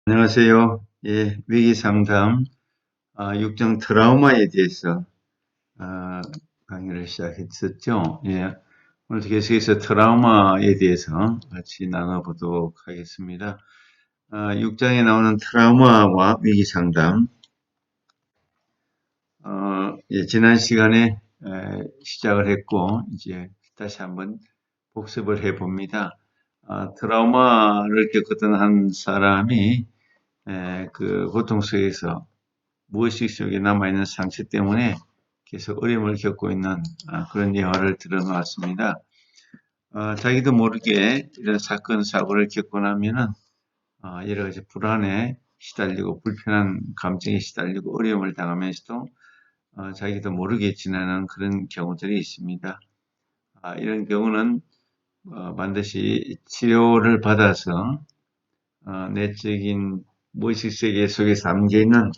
안녕하세요. 예, 위기 상담, 육정 트라우마에 대해서, 아, 강의를 시작했었죠. 예, 오늘 계속해서 트라우마에 대해서 같이 나눠보도록 하겠습니다. 6장에 나오는 트라우마와 위기 상담, 예, 지난 시간에 시작을 했고, 이제 다시 한번 복습을 해봅니다. 트라우마를 겪었던 한 사람이 그 고통 속에서 무의식 속에 남아있는 상처 때문에 계속 어려움을 겪고 있는 그런 예화를 들어놓았습니다. 자기도 모르게 이런 사건, 사고를 겪고 나면은 여러 가지 불안에 시달리고 불편한 감정에 시달리고 어려움을 당하면서도 자기도 모르게 지나는 그런 경우들이 있습니다. 이런 경우는 반드시 치료를 받아서 내적인 무의식 세계 속에 잠겨있는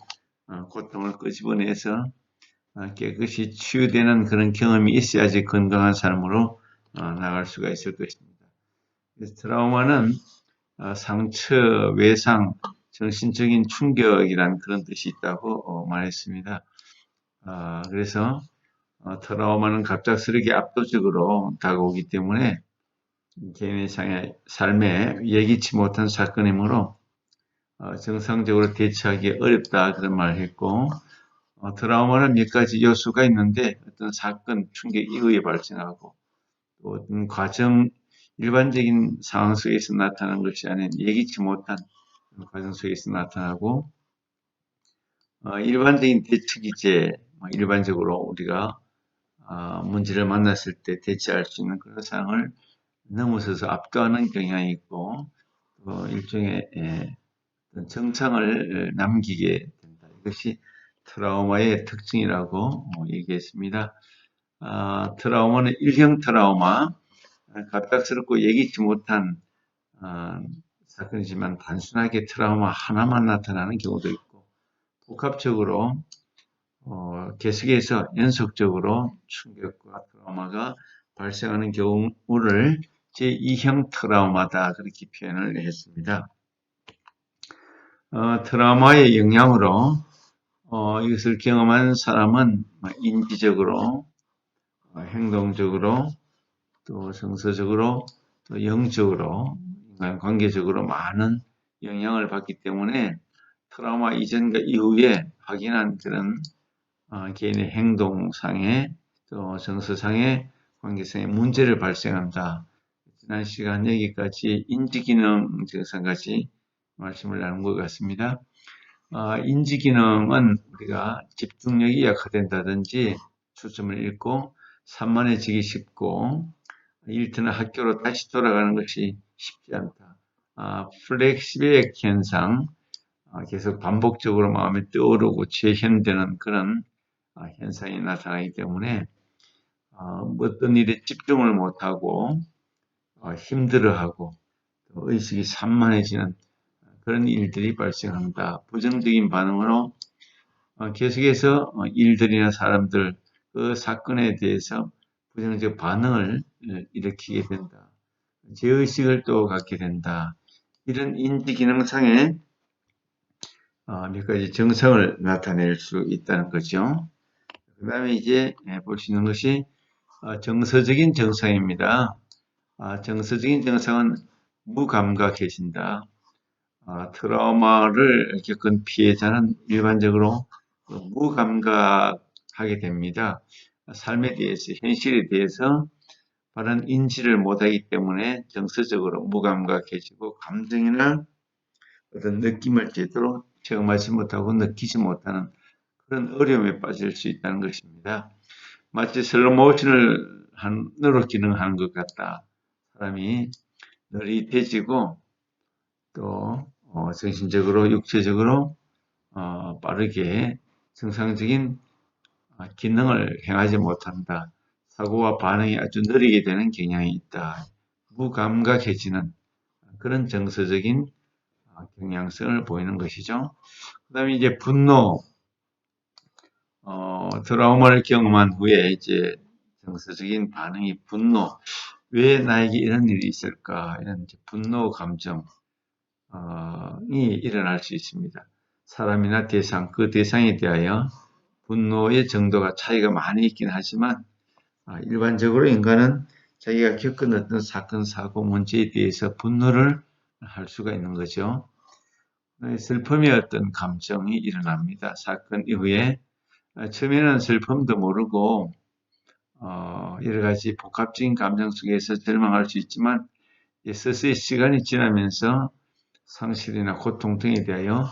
고통을 끄집어내서 깨끗이 치유되는 그런 경험이 있어야지 건강한 삶으로 나갈 수가 있을 것입니다. 그래서 트라우마는 상처, 외상, 정신적인 충격이란 그런 뜻이 있다고 말했습니다. 그래서 트라우마는 갑작스럽게 압도적으로 다가오기 때문에 개인의 삶에 예기치 못한 사건이므로 정상적으로 대처하기 어렵다 그런 말을 했고, 트라우마는 몇 가지 요소가 있는데 어떤 사건, 충격 이후에 발생하고 또 어떤 과정, 일반적인 상황 속에서 나타나는 것이 아닌 예기치 못한 과정 속에서 나타나고 일반적인 대처 기제, 일반적으로 우리가 문제를 만났을 때 대처할 수 있는 그런 상황을 넘어서서 압도하는 경향이 있고 일종의 정상을 남기게 된다. 이것이 트라우마의 특징이라고 얘기했습니다. 트라우마는 일형 트라우마, 갑작스럽고 예기치 못한 사건이지만 단순하게 트라우마 하나만 나타나는 경우도 있고 복합적으로 계속해서 연속적으로 충격과 트라우마가 발생하는 경우를 제2형 트라우마다 그렇게 표현을 했습니다. 트라우마의 영향으로 이것을 경험한 사람은 인지적으로, 행동적으로, 또 정서적으로, 또 영적으로, 인간관계적으로 많은 영향을 받기 때문에 트라우마 이전과 이후에 확인한 그런 개인의 행동상의 또 정서상의 관계상의 문제를 발생한다. 지난 시간 여기까지 인지기능 증상까지 말씀을 나눈 것 같습니다. 인지기능은 우리가 집중력이 약화된다든지 초점을 잃고 산만해지기 쉽고 일터나 학교로 다시 돌아가는 것이 쉽지 않다. 플렉시백 현상, 계속 반복적으로 마음에 떠오르고 재현되는 그런 현상이 나타나기 때문에 어떤 일에 집중을 못하고 힘들어하고 의식이 산만해지는 그런 일들이 발생한다. 부정적인 반응으로 계속해서 일들이나 사람들, 그 사건에 대해서 부정적 반응을 일으키게 된다. 죄의식을 또 갖게 된다. 이런 인지기능상의 몇 가지 증상을 나타낼 수 있다는 거죠. 그 다음에 이제 볼 수 있는 것이 정서적인 증상입니다. 정서적인 증상은 무감각해진다. 트라우마를 겪은 피해자는 일반적으로 무감각하게 됩니다. 삶에 대해서, 현실에 대해서 바른 인지를 못하기 때문에 정서적으로 무감각해지고 감정이나 어떤 느낌을 제대로 체험하지 못하고 느끼지 못하는 그런 어려움에 빠질 수 있다는 것입니다. 마치 슬로모션으로 기능하는 것 같다. 사람이 느릿해지고 또 정신적으로 육체적으로 빠르게 정상적인 기능을 행하지 못한다. 사고와 반응이 아주 느리게 되는 경향이 있다. 무감각해지는 그런 정서적인 경향성을 보이는 것이죠. 그 다음에 이제 분노, 트라우마를 경험한 후에 이제 정서적인 반응이 분노, 왜 나에게 이런 일이 있을까? 이런 분노 감정, 일어날 수 있습니다. 사람이나 대상, 그 대상에 대하여 분노의 정도가 차이가 많이 있긴 하지만 일반적으로 인간은 자기가 겪은 어떤 사건, 사고, 문제에 대해서 분노를 할 수가 있는 거죠. 슬픔의 어떤 감정이 일어납니다. 사건 이후에 처음에는 슬픔도 모르고 여러 가지 복합적인 감정 속에서 절망할 수 있지만 서서히 시간이 지나면서 상실이나 고통 등에 대하여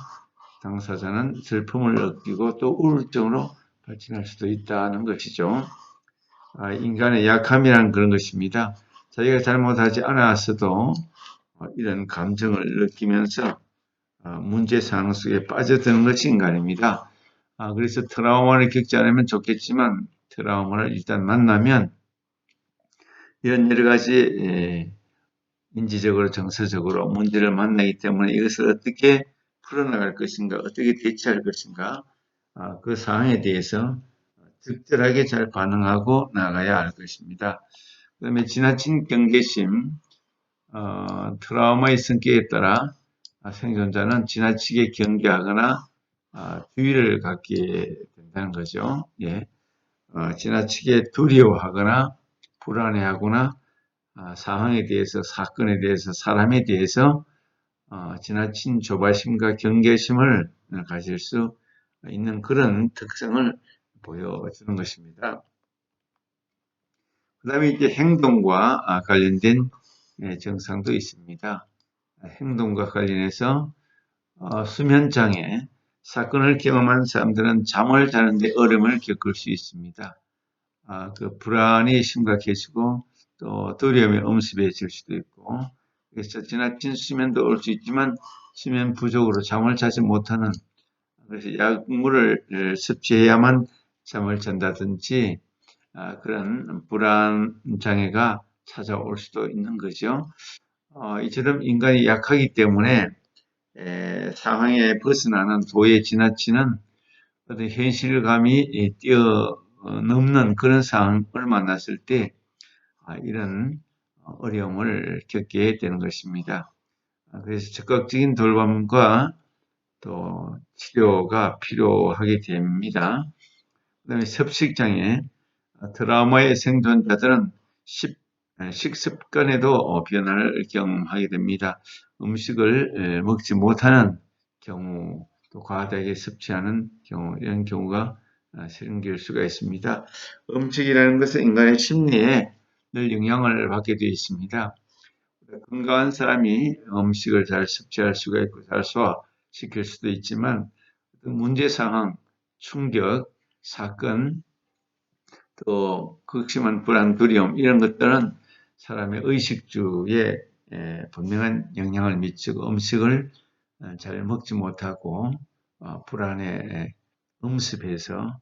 당사자는 슬픔을 느끼고 또 우울증으로 발전할 수도 있다는 것이죠. 인간의 약함이란 그런 것입니다. 자기가 잘못하지 않았어도 이런 감정을 느끼면서 문제 상황 속에 빠져드는 것이 인간입니다. 그래서 트라우마를 겪지 않으면 좋겠지만 트라우마를 일단 만나면 이런 여러 가지 인지적으로 정서적으로 문제를 만나기 때문에 이것을 어떻게 풀어나갈 것인가, 어떻게 대처할 것인가, 그 상황에 대해서 적절하게 잘 반응하고 나가야 할 것입니다. 그 다음에 지나친 경계심, 트라우마의 성격에 따라 생존자는 지나치게 경계하거나 주의를 갖게 된다는 거죠. 예. 지나치게 두려워하거나 불안해하거나 상황에 대해서, 사건에 대해서, 사람에 대해서 지나친 조바심과 경계심을 가질 수 있는 그런 특성을 보여주는 것입니다. 그 다음에 이제 행동과 관련된 증상도 있습니다. 행동과 관련해서 수면장애, 사건을 경험한 사람들은 잠을 자는데 어려움을 겪을 수 있습니다. 그 불안이 심각해지고 또 두려움이 엄습해질 수도 있고, 그래서 지나친 수면도 올 수 있지만 수면 부족으로 잠을 자지 못하는, 그래서 약물을 섭취해야만 잠을 잔다든지 그런 불안 장애가 찾아올 수도 있는 거죠. 이처럼 인간이 약하기 때문에 상황에 벗어나는 도에 지나치는 어떤 현실감이 뛰어넘는 그런 상황을 만났을 때 이런 어려움을 겪게 되는 것입니다. 그래서 적극적인 돌봄과 또 치료가 필요하게 됩니다. 그 다음에 섭식장애, 트라우마의 생존자들은 식습관에도 변화를 경험하게 됩니다. 음식을 먹지 못하는 경우, 또 과다하게 섭취하는 경우, 이런 경우가 생길 수가 있습니다. 음식이라는 것은 인간의 심리에 늘 영향을 받게 되어 있습니다. 건강한 사람이 음식을 잘 섭취할 수가 있고 잘 소화시킬 수도 있지만 문제 상황, 충격, 사건, 또 극심한 불안, 두려움 이런 것들은 사람의 의식주에 분명한 영향을 미치고 음식을 잘 먹지 못하고 불안에 음습해서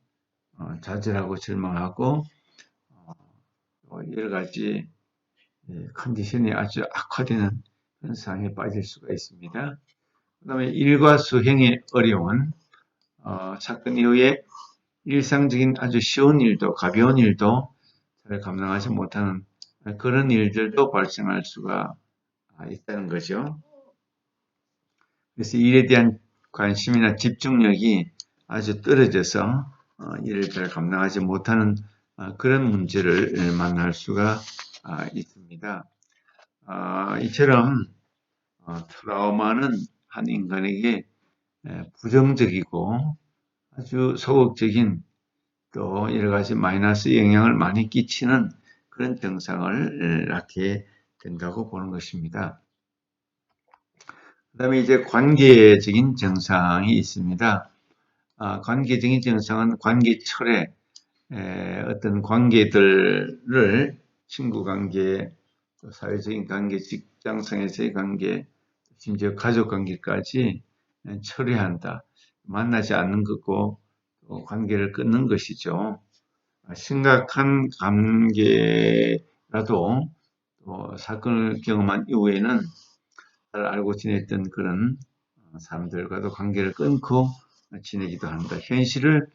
좌절하고 절망하고 여러 가지 컨디션이 아주 악화되는 그런 상황에 빠질 수가 있습니다. 그 다음에 일과 수행의 어려운 사건 이후에 일상적인 아주 쉬운 일도 가벼운 일도 잘 감당하지 못하는 그런 일들도 발생할 수가 있다는 거죠. 그래서 일에 대한 관심이나 집중력이 아주 떨어져서 일을 잘 감당하지 못하는 그런 문제를 만날 수가 있습니다. 이처럼 트라우마는 한 인간에게 부정적이고 아주 소극적인 또 여러 가지 마이너스 영향을 많이 끼치는 그런 증상을 낳게 된다고 보는 것입니다. 그 다음에 이제 관계적인 증상이 있습니다. 관계적인 증상은 관계 철회, 어떤 관계들을 친구 관계, 사회적인 관계, 직장상에서의 관계, 심지어 가족 관계까지 철회한다. 만나지 않는 거고 관계를 끊는 것이죠. 심각한 관계라도 사건을 경험한 이후에는 잘 알고 지냈던 그런 사람들과도 관계를 끊고 지내기도 합니다. 현실을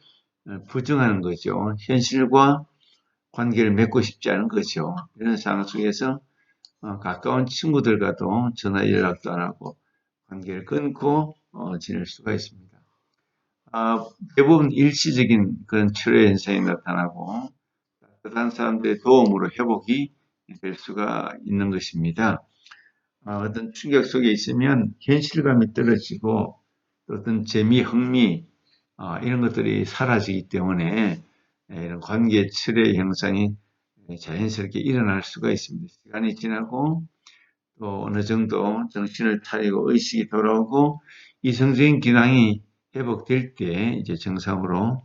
부정하는 거죠. 현실과 관계를 맺고 싶지 않은 거죠. 이런 상황 속에서 가까운 친구들과도 전화 연락도 안 하고 관계를 끊고 지낼 수가 있습니다. 대부분 일시적인 그런 치료 현상이 나타나고 따뜻한 사람들의 도움으로 회복이 될 수가 있는 것입니다. 어떤 충격 속에 있으면 현실감이 떨어지고 또 어떤 재미, 흥미 이런 것들이 사라지기 때문에 이런 관계 철의 현상이 자연스럽게 일어날 수가 있습니다. 시간이 지나고 또 어느 정도 정신을 차리고 의식이 돌아오고 이성적인 기능이 회복될 때 이제 정상으로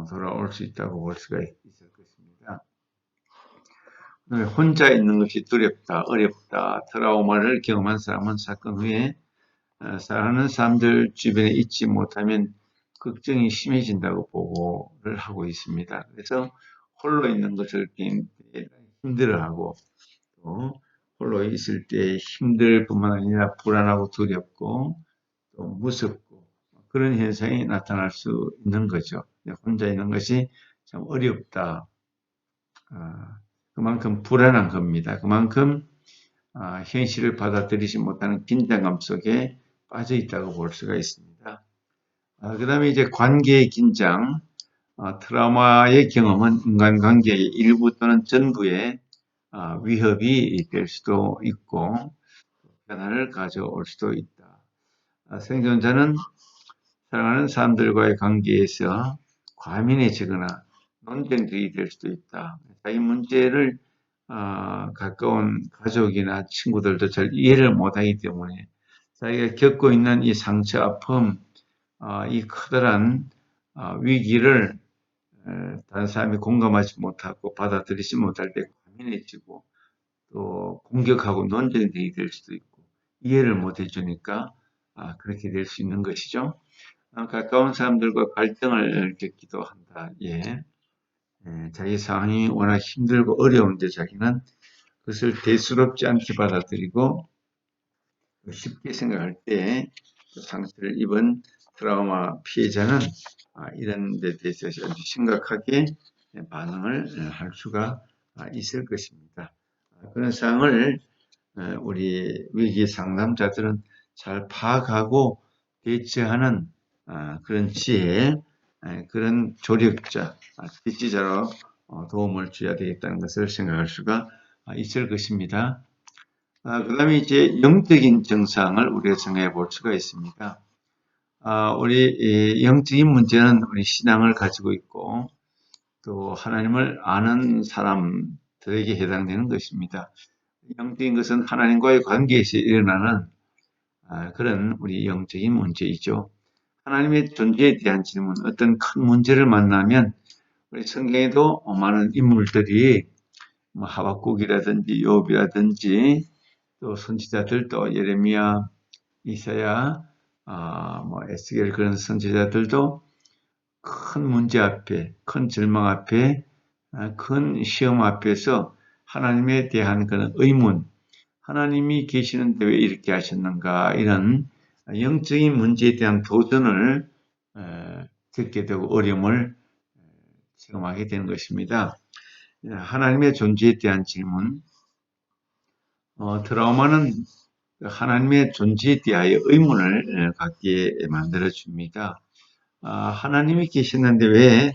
돌아올 수 있다고 볼 수가 있을 것입니다. 혼자 있는 것이 두렵다, 어렵다, 트라우마를 경험한 사람은 사건 후에 사랑하는 사람들 주변에 있지 못하면 걱정이 심해진다고 보고를 하고 있습니다. 그래서 홀로 있는 것을 굉장히 힘들어하고 또 홀로 있을 때 힘들 뿐만 아니라 불안하고 두렵고 또 무섭고 그런 현상이 나타날 수 있는 거죠. 혼자 있는 것이 참 어렵다. 그만큼 불안한 겁니다. 그만큼 현실을 받아들이지 못하는 긴장감 속에 빠져 있다고 볼 수가 있습니다. 그 다음에 이제 관계의 긴장, 트라우마의 경험은 인간관계의 일부 또는 전부의 위협이 될 수도 있고 변화를 가져올 수도 있다. 생존자는 사랑하는 사람들과의 관계에서 과민해지거나 논쟁적이 될 수도 있다. 자기 문제를 가까운 가족이나 친구들도 잘 이해를 못하기 때문에 자기가 겪고 있는 이 상처, 아픔, 이 커다란 위기를 다른 사람이 공감하지 못하고 받아들이지 못할 때 과민해지고 또 공격하고 논쟁이 될 수도 있고 이해를 못 해주니까 그렇게 될 수 있는 것이죠. 가까운 사람들과 갈등을 겪기도 한다. 예. 자기 상황이 워낙 힘들고 어려운데 자기는 그것을 대수롭지 않게 받아들이고 쉽게 생각할 때 상처를 입은 트라우마 피해자는 이런 데 대해서 아주 심각하게 반응을 할 수가 있을 것입니다. 그런 상황을 우리 위기 상담자들은 잘 파악하고 대처하는 그런 지혜, 그런 조력자, 지지자로 도움을 줘야 되겠다는 것을 생각할 수가 있을 것입니다. 그 다음에 이제 영적인 증상을 우리가 정해 볼 수가 있습니다. 우리 영적인 문제는 우리 신앙을 가지고 있고 또 하나님을 아는 사람들에게 해당되는 것입니다. 영적인 것은 하나님과의 관계에서 일어나는 그런 우리 영적인 문제이죠. 하나님의 존재에 대한 질문, 어떤 큰 문제를 만나면 우리 성경에도 많은 인물들이 하박국이라든지 욥이라든지 또 선지자들도 예레미야, 이사야, 에스겔 그런 선지자들도 큰 문제 앞에, 큰 절망 앞에, 큰 시험 앞에서 하나님에 대한 그런 의문, 하나님이 계시는데 왜 이렇게 하셨는가 이런 영적인 문제에 대한 도전을 겪게 되고 어려움을 체험하게 되는 것입니다. 하나님의 존재에 대한 질문, 트라우마는 하나님의 존재에 대하여 의문을 갖게 만들어줍니다. 하나님이 계시는데 왜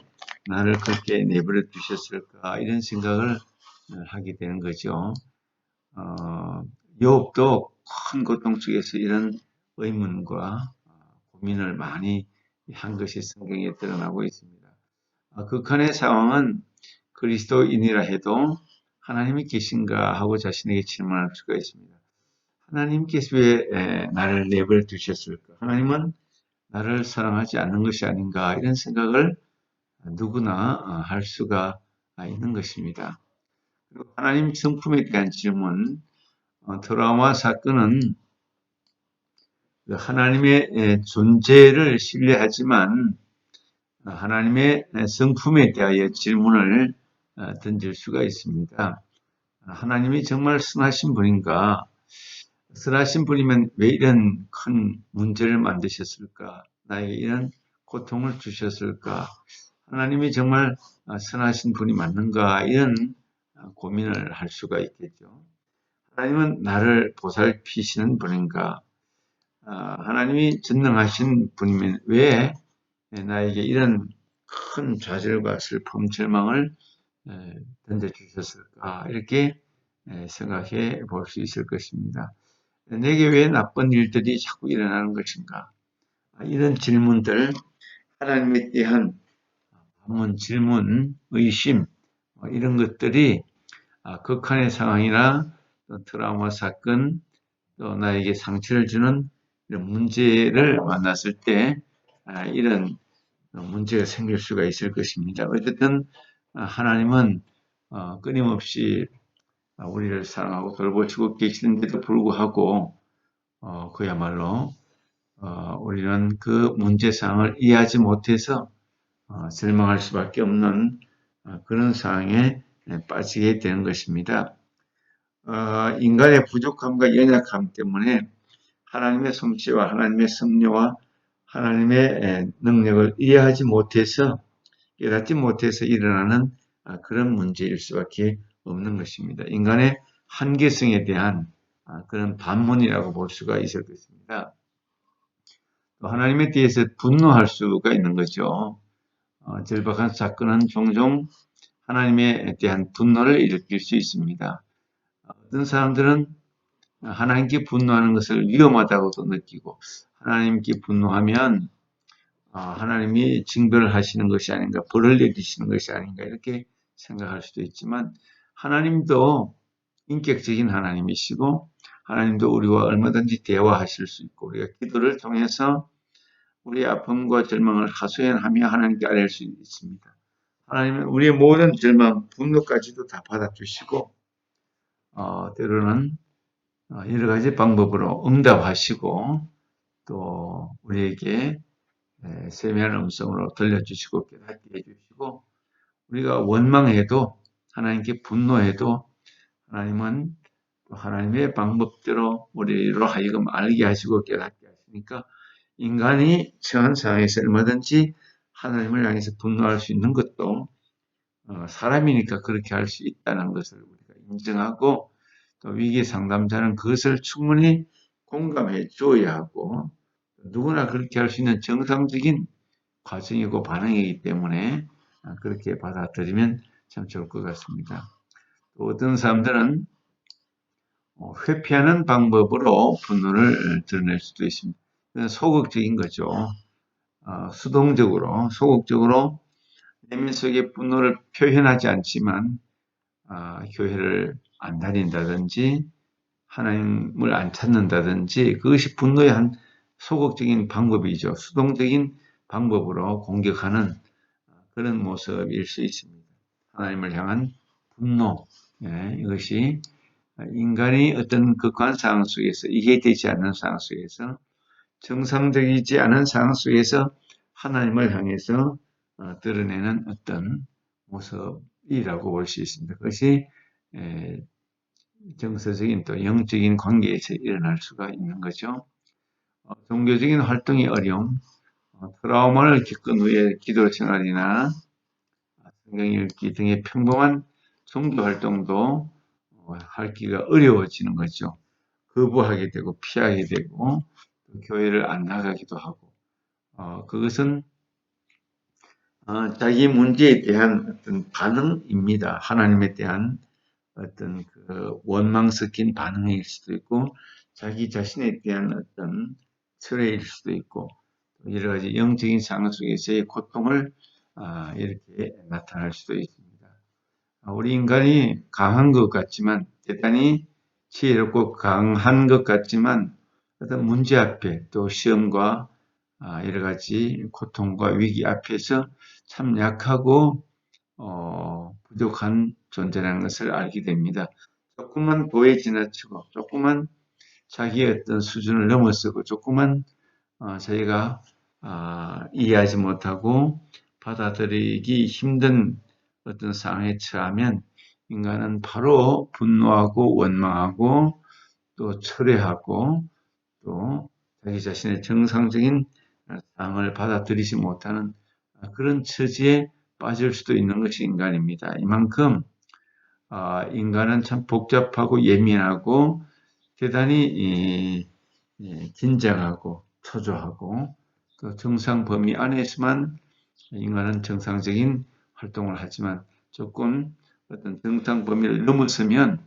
나를 그렇게 내버려 두셨을까 이런 생각을 하게 되는 거죠. 욥도 큰 고통 속에서 이런 의문과 고민을 많이 한 것이 성경에 드러나고 있습니다. 극한의 상황은 그리스도인이라 해도 하나님이 계신가 하고 자신에게 질문할 수가 있습니다. 하나님께서 왜 나를 내버려 두셨을까? 하나님은 나를 사랑하지 않는 것이 아닌가? 이런 생각을 누구나 할 수가 있는 것입니다. 그리고 하나님 성품에 대한 질문, 트라우마 사건은 하나님의 존재를 신뢰하지만 하나님의 성품에 대하여 질문을 던질 수가 있습니다. 하나님이 정말 선하신 분인가? 선하신 분이면 왜 이런 큰 문제를 만드셨을까? 나에게 이런 고통을 주셨을까? 하나님이 정말 선하신 분이 맞는가? 이런 고민을 할 수가 있겠죠. 하나님은 나를 보살피시는 분인가? 하나님이 전능하신 분이면 왜 나에게 이런 큰 좌절과 슬픔, 절망을 던져주셨을까? 이렇게 생각해 볼 수 있을 것입니다. 내게 왜 나쁜 일들이 자꾸 일어나는 것인가? 이런 질문들, 하나님에 대한 반문, 질문, 의심, 이런 것들이 극한의 상황이나 또 트라우마 사건, 또 나에게 상처를 주는 이런 문제를 만났을 때 이런 문제가 생길 수가 있을 것입니다. 어쨌든 하나님은 끊임없이 우리를 사랑하고 돌보시고 계시는데도 불구하고 그야말로 우리는 그 문제상을 이해하지 못해서 절망할 수밖에 없는 그런 상황에 빠지게 되는 것입니다. 인간의 부족함과 연약함 때문에 하나님의 솜씨와 하나님의 섭리와 하나님의 능력을 이해하지 못해서 깨닫지 못해서 일어나는 그런 문제일 수밖에 없는 것입니다. 인간의 한계성에 대한 그런 반문이라고 볼 수가 있을 것입니다. 또 하나님에 대해서 분노할 수가 있는 거죠. 절박한 사건은 종종 하나님에 대한 분노를 일으킬 수 있습니다. 어떤 사람들은 하나님께 분노하는 것을 위험하다고도 느끼고 하나님께 분노하면 하나님이 징벌을 하시는 것이 아닌가, 벌을 내리시는 것이 아닌가 이렇게 생각할 수도 있지만 하나님도 인격적인 하나님이시고 하나님도 우리와 얼마든지 대화하실 수 있고 우리가 기도를 통해서 우리의 아픔과 절망을 하소연하며 하나님께 아뢰 수 있습니다. 하나님은 우리의 모든 절망, 분노까지도 다 받아주시고 때로는 여러 가지 방법으로 응답하시고 또 우리에게 세미한 음성으로 들려주시고 깨닫게 해주시고 우리가 원망해도 하나님께 분노해도 하나님은 하나님의 방법대로 우리로 하여금 알게 하시고 깨닫게 하시니까 인간이 처한 상황에서 얼마든지 하나님을 향해서 분노할 수 있는 것도 사람이니까 그렇게 할 수 있다는 것을 우리가 인정하고 또 위기 상담자는 그것을 충분히 공감해 줘야 하고 누구나 그렇게 할 수 있는 정상적인 과정이고 반응이기 때문에 그렇게 받아들이면 참 좋을 것 같습니다. 또 어떤 사람들은 회피하는 방법으로 분노를 드러낼 수도 있습니다. 소극적인 거죠. 소극적으로 내면 속에 분노를 표현하지 않지만 교회를 안 다닌다든지 하나님을 안 찾는다든지 그것이 분노의 한 소극적인 방법이죠. 수동적인 방법으로 공격하는 그런 모습일 수 있습니다. 하나님을 향한 분노, 이것이 인간이 어떤 극한 상황 속에서 이해되지 않는 상황 속에서 정상적이지 않은 상황 속에서 하나님을 향해서 드러내는 어떤 모습이라고 볼 수 있습니다. 그것이 정서적인 또 영적인 관계에서 일어날 수가 있는 거죠. 종교적인 활동의 어려움, 트라우마를 겪은 후에 기도 생활이나 성경 읽기 등의 평범한 종교 활동도 하기가 어려워지는 거죠. 거부하게 되고 피하게 되고 교회를 안 나가기도 하고 그것은 자기 문제에 대한 어떤 반응입니다. 하나님에 대한 어떤 그 원망 섞인 반응일 수도 있고 자기 자신에 대한 어떤 철회일 수도 있고 여러 가지 영적인 상황 속에서의 고통을 이렇게 나타날 수도 있습니다. 우리 인간이 강한 것 같지만 대단히 지혜롭고 강한 것 같지만 어떤 문제 앞에 또 시험과 여러 가지 고통과 위기 앞에서 참 약하고 부족한 존재라는 것을 알게 됩니다. 조금만 도에 지나치고 조금만 자기의 어떤 수준을 넘어서고 조금만 저희가 이해하지 못하고 받아들이기 힘든 어떤 상황에 처하면 인간은 바로 분노하고 원망하고 또 철회하고 또 자기 자신의 정상적인 상황을 받아들이지 못하는 그런 처지에 빠질 수도 있는 것이 인간입니다. 이만큼 인간은 참 복잡하고 예민하고 대단히 긴장하고 초조하고 또 정상 범위 안에서만 인간은 정상적인 활동을 하지만 조금 어떤 정상 범위를 넘어서면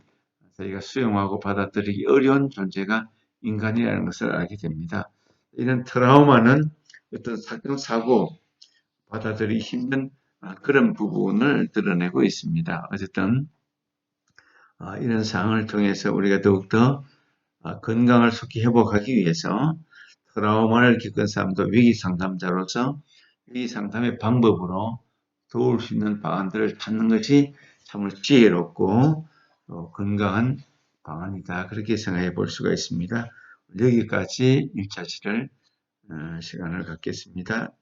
저희가 수용하고 받아들이기 어려운 존재가 인간이라는 것을 알게 됩니다. 이런 트라우마는 어떤 사건, 사고, 받아들이기 힘든 그런 부분을 드러내고 있습니다. 어쨌든 이런 상황을 통해서 우리가 더욱더 건강을 속히 회복하기 위해서 트라우마를 겪은 사람도 위기 상담자로서 위기 상담의 방법으로 도울 수 있는 방안들을 찾는 것이 참으로 지혜롭고 건강한 방안이다. 그렇게 생각해 볼 수가 있습니다. 여기까지 1차 시간을 갖겠습니다.